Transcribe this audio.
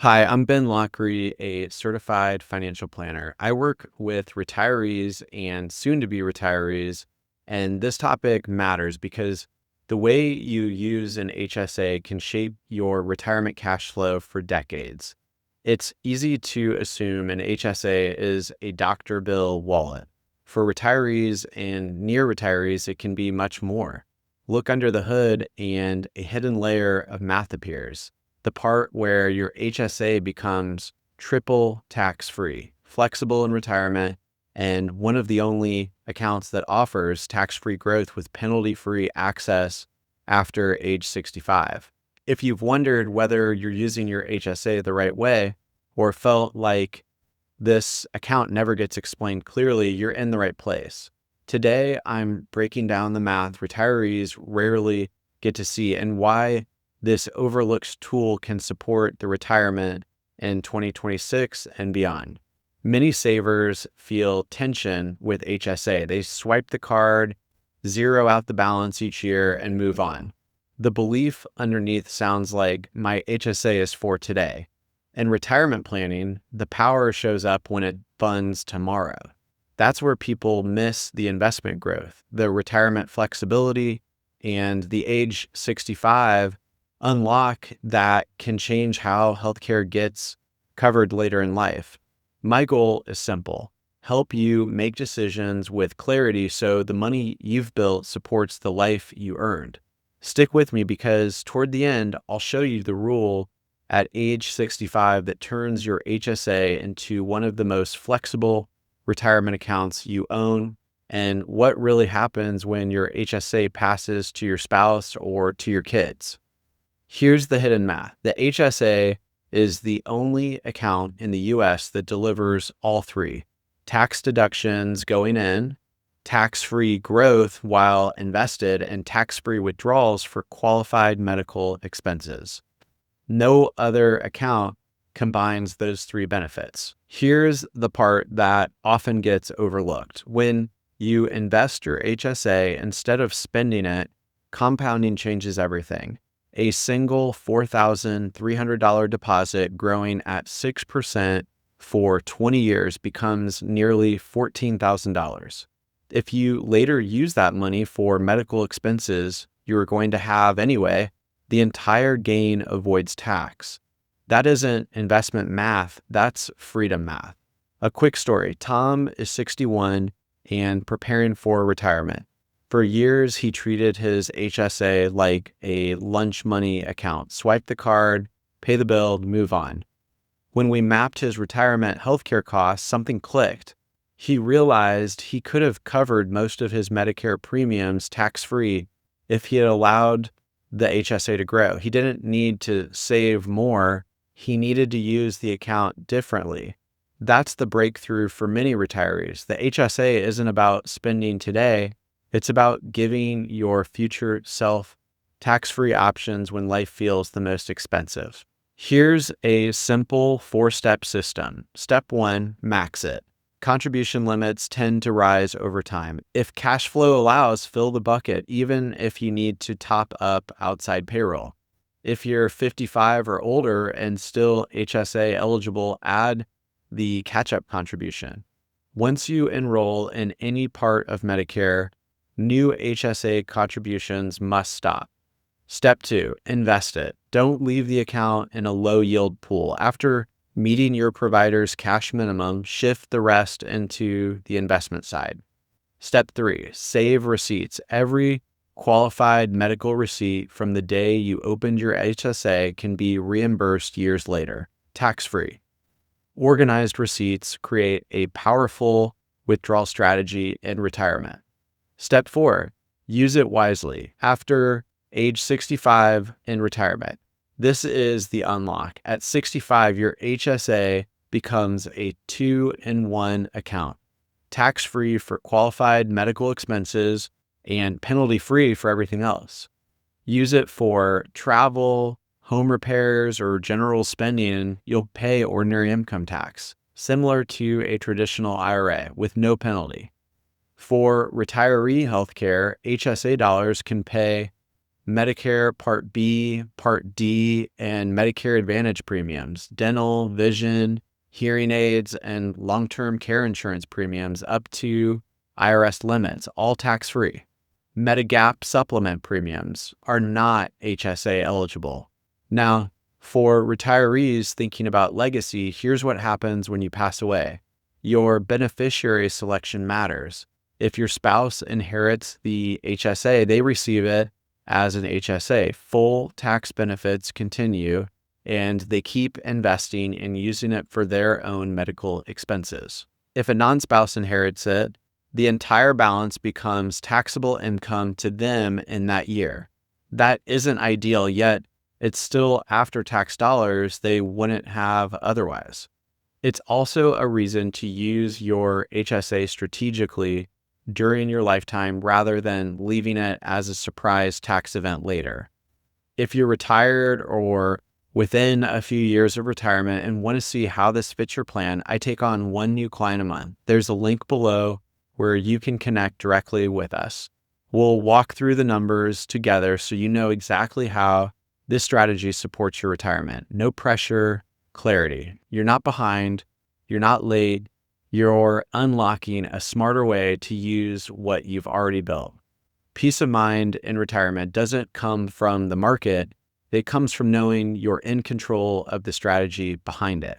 Hi, I'm Ben Lockery, a certified financial planner. I work with retirees and soon to be retirees, and this topic matters because the way you use an HSA can shape your retirement cash flow for decades. It's easy to assume an HSA is a doctor bill wallet. For retirees and near retirees, it can be much more. Look under the hood, and a hidden layer of math appears, the part where your HSA becomes triple tax-free, flexible in retirement, and one of the only accounts that offers tax-free growth with penalty-free access after age 65. If you've wondered whether you're using your HSA the right way or felt like this account never gets explained clearly, you're in the right place. Today, I'm breaking down the math retirees rarely get to see and why this overlooked tool can support the retirement in 2026 and beyond. Many savers feel tension with HSA. They swipe the card, zero out the balance each year, and move on. The belief underneath sounds like my HSA is for today. In retirement planning, the power shows up when it funds tomorrow. That's where people miss the investment growth, the retirement flexibility, and the age 65 unlock that can change how healthcare gets covered later in life. My goal is simple: help you make decisions with clarity so the money you've built supports the life you earned. Stick with me because toward the end, I'll show you the rule at age 65 that turns your HSA into one of the most flexible retirement accounts you own, and what really happens when your HSA passes to your spouse or to your kids. Here's the hidden math. The HSA is the only account in the US that delivers all three: tax deductions going in, tax-free growth while invested, and tax-free withdrawals for qualified medical expenses. No other account combines those three benefits. Here's the part that often gets overlooked. When you invest your HSA, instead of spending it, compounding changes everything. A single $4,300 deposit growing at 6% for 20 years becomes nearly $14,000. If you later use that money for medical expenses you are going to have anyway, the entire gain avoids tax. That isn't investment math, that's freedom math. A quick story: Tom is 61 and preparing for retirement. For years, he treated his HSA like a lunch money account. Swipe the card, pay the bill, move on. When we mapped his retirement healthcare costs, something clicked. He realized he could have covered most of his Medicare premiums tax-free if he had allowed the HSA to grow. He didn't need to save more. He needed to use the account differently. That's the breakthrough for many retirees. The HSA isn't about spending today. It's about giving your future self tax-free options when life feels the most expensive. Here's a simple 4-step system. Step 1, max it. Contribution limits tend to rise over time. If cash flow allows, fill the bucket, even if you need to top up outside payroll. If you're 55 or older and still HSA eligible, add the catch-up contribution. Once you enroll in any part of Medicare, new HSA contributions must stop. Step 2, invest it. Don't leave the account in a low-yield pool. After meeting your provider's cash minimum, shift the rest into the investment side. Step 3, save receipts. Every qualified medical receipt from the day you opened your HSA can be reimbursed years later, tax-free. Organized receipts create a powerful withdrawal strategy in retirement. Step 4, use it wisely. After age 65 in retirement, this is the unlock. At 65, your HSA becomes a 2-in-1 account, tax-free for qualified medical expenses and penalty-free for everything else. Use it for travel, home repairs, or general spending, and you'll pay ordinary income tax, similar to a traditional IRA with no penalty. For retiree healthcare, HSA dollars can pay Medicare Part B, Part D, and Medicare Advantage premiums, dental, vision, hearing aids, and long-term care insurance premiums up to IRS limits, all tax-free. Medigap supplement premiums are not HSA eligible. Now, for retirees thinking about legacy, here's what happens when you pass away. Your beneficiary selection matters. If your spouse inherits the HSA, they receive it as an HSA. Full tax benefits continue, and they keep investing and using it for their own medical expenses. If a non-spouse inherits it, the entire balance becomes taxable income to them in that year. That isn't ideal, yet it's still after-tax dollars they wouldn't have otherwise. It's also a reason to use your HSA strategically during your lifetime rather than leaving it as a surprise tax event later. If you're retired or within a few years of retirement and want to see how this fits your plan, I take on one new client a month. There's a link below where you can connect directly with us. We'll walk through the numbers together so you know exactly how this strategy supports your retirement. No pressure, clarity. You're not behind, you're not late, you're unlocking a smarter way to use what you've already built. Peace of mind in retirement doesn't come from the market, it comes from knowing you're in control of the strategy behind it.